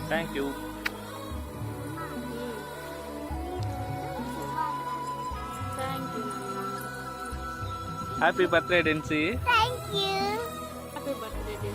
Thank you. Happy birthday Densy. Thank you. Happy birthday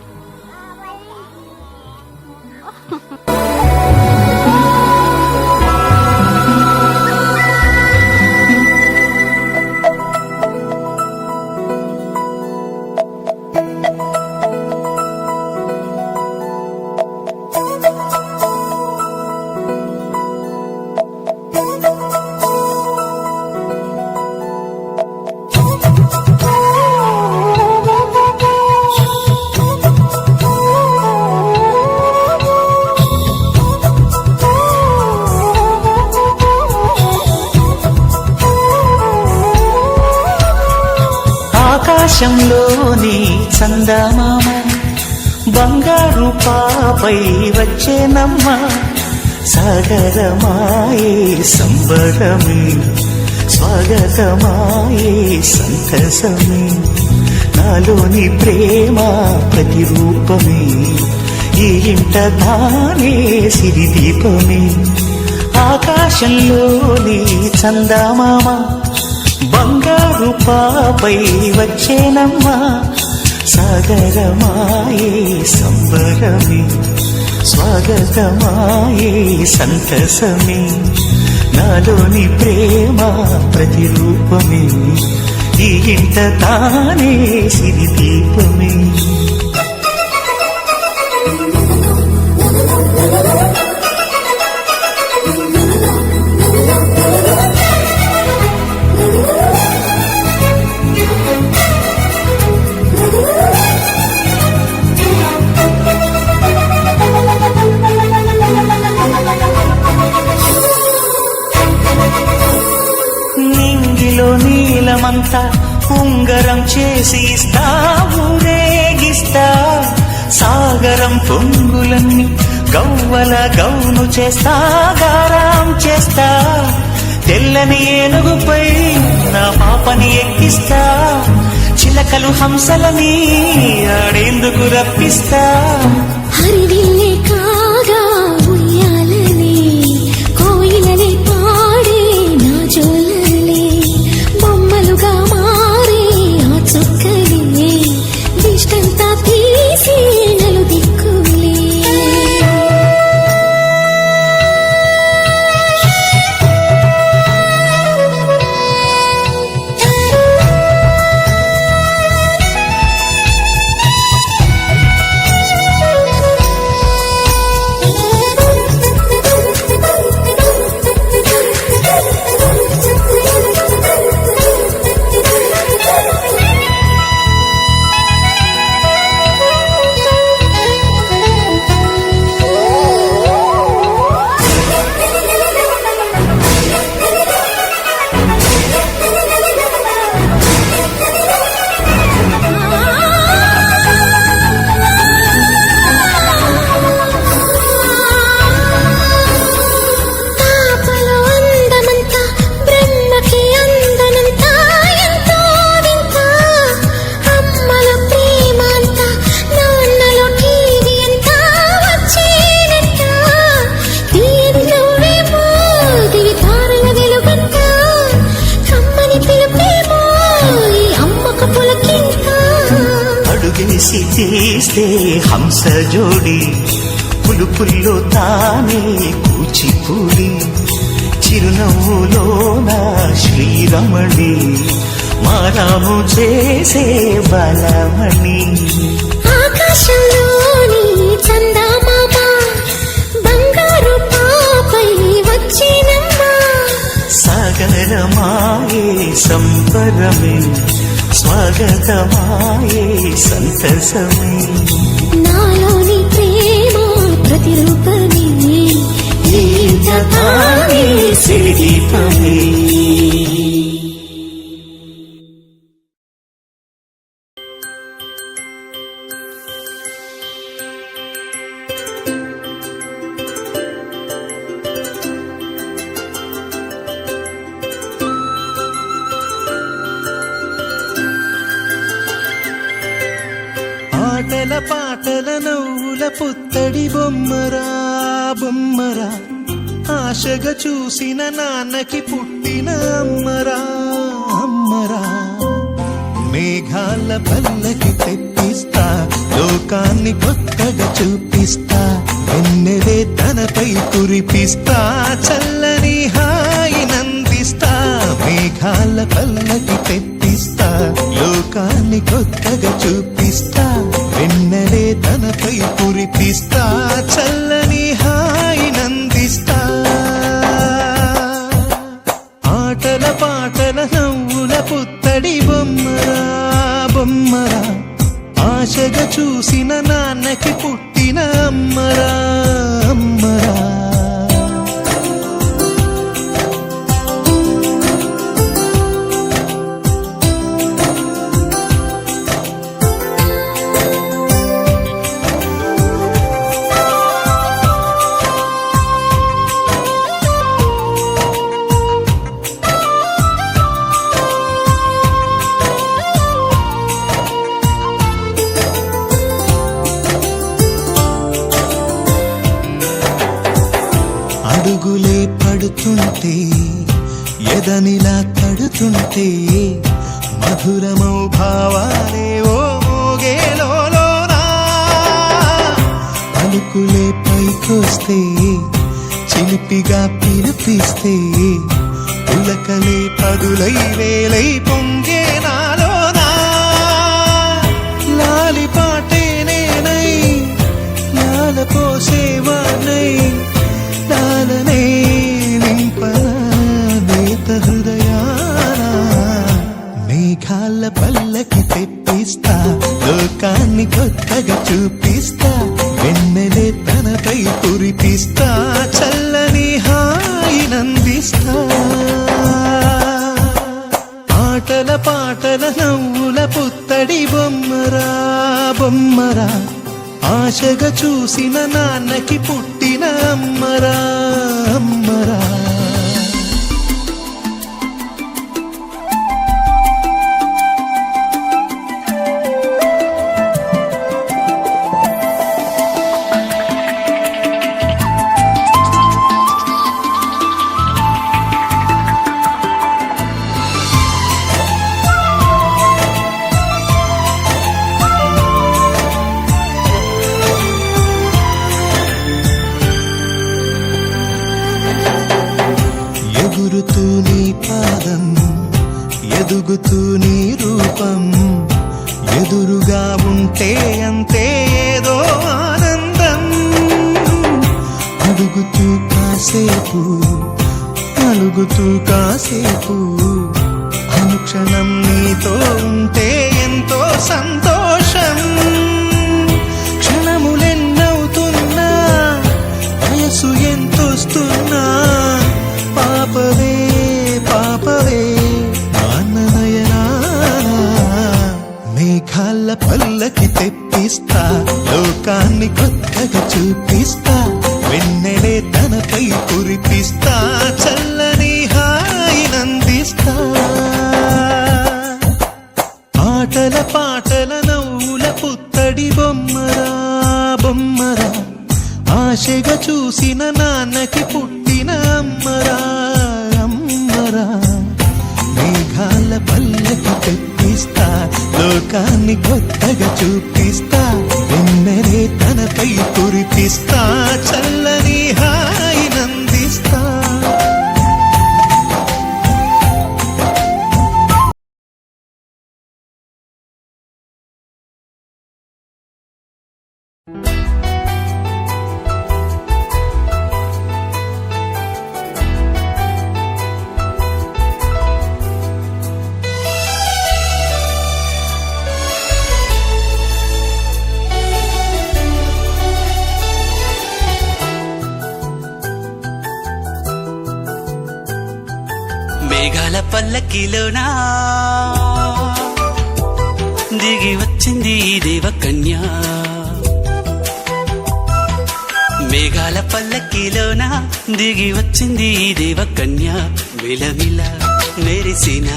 ఆకాశంలోని చందమామ బంగారు పాపై వచ్చేనమ్మ. సాగరమాయే సంబరమే స్వాగతమాయే సంతసమే. నాలోని ప్రేమ ప్రతిరూపమే ఈ ఇంట తానే సిరిదీపమే. ఆకాశంలోని చందమామ బంగారు పాపై వచ్చేనమ్మా. సాగరమాయే సంబరమే స్వాగతమాయే సంతసమే. నాలోని ప్రేమ ప్రతిరూపమే ఈ ఇంట తానే సిరిదీపమే. నింగిలో నీలమంతా ఉంగరం చేసి ఇస్తా ఊరేగిస్తా. సాగరం పొంగులన్నీ గవ్వల గౌను చేస్తా గారాం చేస్తా. తెల్లని ఏనుగుపై నా పాపని ఎక్కిస్తా. చిలకలు హంసలని ఆడేందుకు రప్పిస్తా. హరివిల్లే కాగా ఉయ్యాలనే కోయిలనే పాడే నా జోలనే. బొమ్మలుగా మారే ఆ చుక్కలే దిష్టంతా తీసి నలు దిక్కులే. అడుగేసి తీస్తే హంస జోడి పులుపుల్లో తానే కూచిపూడి. చిరునవ్వులోన శ్రీరమణి మారాము చేసే బలమణి. ఆకాశంలోని చందమామ బంగారు పాపై వచ్చినమ్మా. సాగరమాయే సంబరమే స్వాగతమాయే సంతసమే. నాలోని ప్రేమ ప్రతిరూపమే ఈ జగమే సిరిదీపమే. ఆటల పాటల నవ్వుల పుత్తడి బొమ్మరా బొమ్మరా ఆశగా చూసిన నాన్నకి పుట్టిన అమ్మరా అమ్మరా మేఘాల పల్లకి తెప్పిస్తా లోకాన్ని కొత్తగా చూపిస్తా వెన్నెలే తనపై కురిపిస్తా చల్లని హాయినందిస్తా మేఘాల పల్లకి తెప్పిస్తా లోకాన్ని కొత్తగా చూపిస్తా వెన్నెలే తనపై కురిపిస్తా చల్లని హాయినందిస్తా ఆటల పాటల నవ్వుల పుత్తడి బొమ్మరా బొమ్మరా ఆశగా చూసిన నాన్నకి పుట్టిన అమ్మరా అమ్మరా అడుగులే పడుతుంటే ఎదనిలా తడుతుంటే మధురమౌ భావాలే ఓ మోగేలోనా పలుకులే పైకొస్తే చిలిపిగా పిలిపిస్తే పులకలే పదులై వేలై పొంగే నాలోనా లాలి పాటే నేనై లాల పోసేవానై లాలనే నింపనేత హృదయాన మేఘాల పల్లకి తెప్పిస్తా లోకాన్ని కొత్తగా చూపిస్తా వెన్నెలే తనపై కురిపిస్తా చల్లని హాయినందిస్తా ఆటల పాటల నవ్వుల పుత్తడి బొమ్మరా బొమ్మరా ఆశగా చూసిన నాన్నకి పుట్టిన అమ్మరా అమ్మరా ఎగురుతూ నీ పాదం ఎదుగుతూ నీ రూపం ఎదురుగా ఉంటే అంతే ఏదో ఆనందం అడుగుతూ కాసేపు అలుగుతూ కాసేపు అనుక్షణం నీతో ఉంటే ఎంతో సంతోషం క్షణములెన్నవుతున్నా వయసు ఎంతొస్తున్నా పాపవే పాపవే నాన్ననయనా మేఘాల పల్లకి తెప్పిస్తా లోకాన్ని కొత్తగా చూపిస్తా వెన్నెలే తనపై కురిపిస్తా చల్లని హాయినందిస్తా ఆటల పాటల నవ్వుల పుత్తడి బొమ్మరా బొమ్మరా ఆశగా చూసిన నాన్నకి పుట్టిన అమ్మరా అమ్మరా మేఘాల పల్లకి తెప్పిస్తా లోకాన్ని కొత్తగా చూపిస్తా వెన్నెలే తనపై కురిపిస్తా చల్లని హాయినందిస్తా మేఘాల పల్లకిలోనా దిగి వచ్చింది ఈ దేవకన్య మేఘాల పల్లకిలోనా దిగి వచ్చింది ఈ దేవకన్య మిలమిల మెరిసిన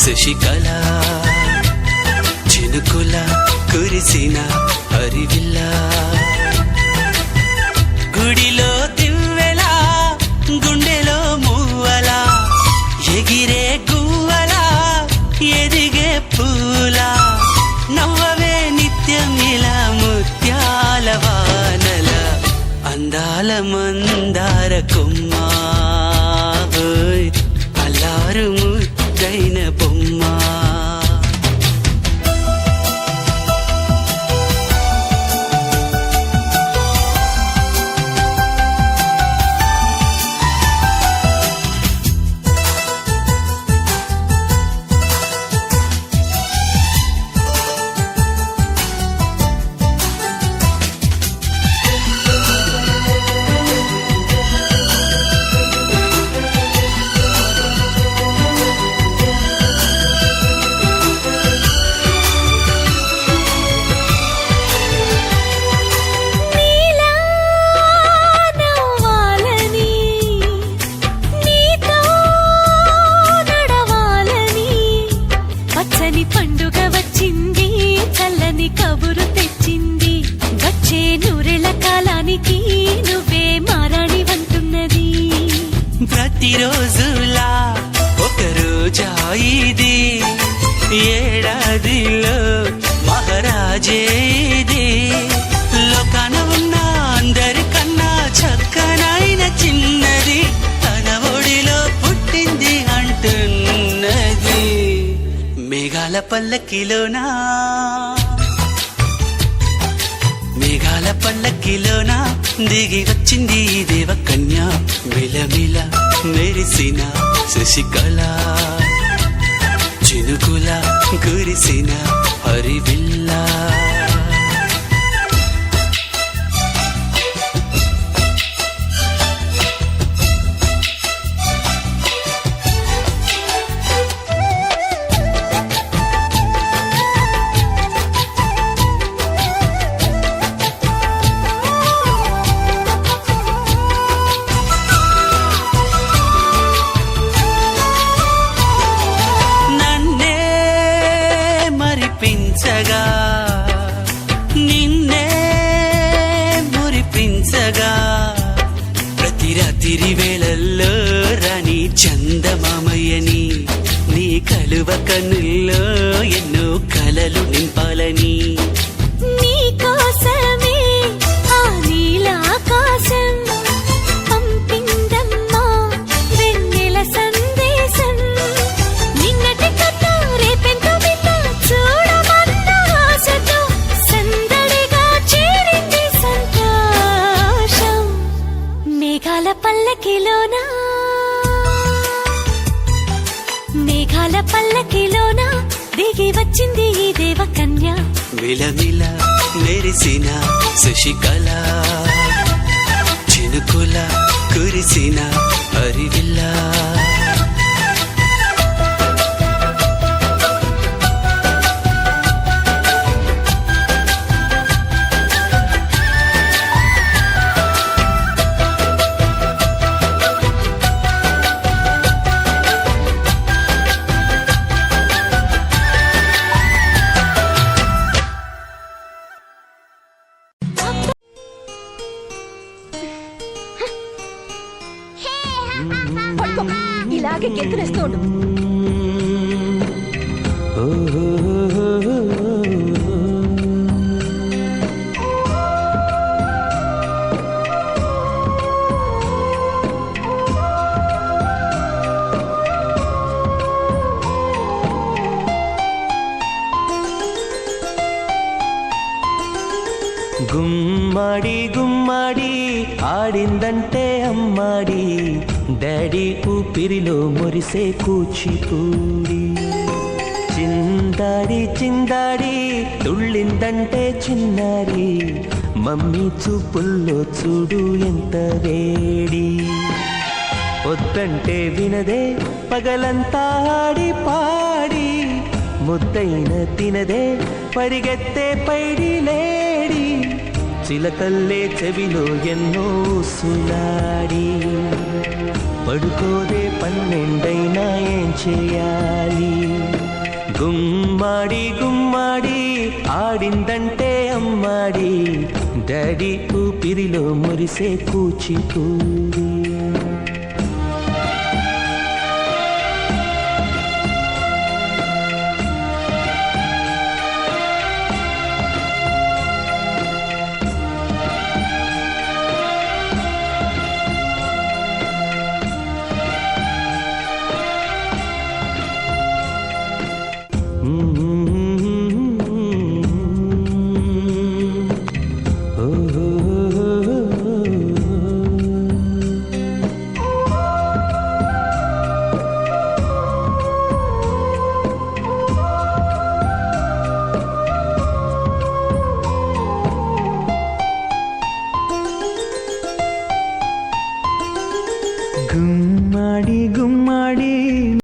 శశికళ చినుకుల కురిసిన హరివిల్లా గుడిలో దివ్వెలా గుండెలో మువ్వలా ఎగిరే గువ్వలా ఎదిగే పూలా నవ్వవే నిత్యం ఇలా ముత్యాల వానల అందాల మందార కొమ్మ ఓయ్ అల్లారు ముద్దైన బొమ్మ నీలా నవ్వాలని నీతో నడవాలని పచ్చని పండుగ వచ్చింది చల్లని కబురు తెచ్చింది వచ్చే నూరెళ్ళ కాలానికి నువ్వే మారాణి వంటున్నది ప్రతిరోజులా ఒక రోజా ఇది ఏడాదిలో మహారాజే ఇది లోకాన ఉన్న అందరికన్నా చక్కనైన చిన్నది తన ఒడిలో పుట్టింది అంటున్నది మేఘాల పల్లకిలోనా మేఘాల పల్లకిలోనా దిగి వచ్చింది ఈ దేవకన్య మిలమిల మెరిసిన శశికళ చినుకుల కురిసిన హరివిల్లా నన్నే మరిపించగా నిన్నే మురిపించగా ప్రతి రాత్రి వేళల్లో రాణి చందమామయ్యని నీ కలువ కన్నుల్లో ఎన్నో కలలు నింపాలని నీ కోసమే ఆ నీలాకాశం పంపిందమ్మా వెన్నెల సందేశం నిన్నటి కథ రేపెంతో బిడ్డ చూడమన్న ఆశతో సందడిగా చేరింది సంతోషం మేఘాల పల్లకిలోనా మేఘాల పల్లకిలోనా దిగి వచ్చింది ఈ దేవకన్య విలమిల మెరిసిన శశికళ చినుకుల కురిసిన హరివిల్లా ఇలాగే గెంతులేస్తూ ఉండు గుమ్మడి గుమ్మడి ఆడిందంటే అమ్మాడి డాడీ ఊపిరిలో మురిసే కూచిపూడి చిందాడి చిందాడి తుళ్ళిందంటే చిన్నారి మమ్మీ చూపుల్లో చూడు ఎంత వేడి వద్దంటే వినదే పగలంతా ఆడి పాడి ముద్దైన తినదే పరిగెత్తే పైడి లేడి చిలకల్లే చెవిలో ఎన్నో సులాడి పడుకోదే పన్నెండైనా ఏం చేయాలి గుమ్మాడి గుమ్మాడి ఆడిందంటే అమ్మ తెమ్మాడి డాడీ ఊపిరిలో మురిసే కూచిపూడి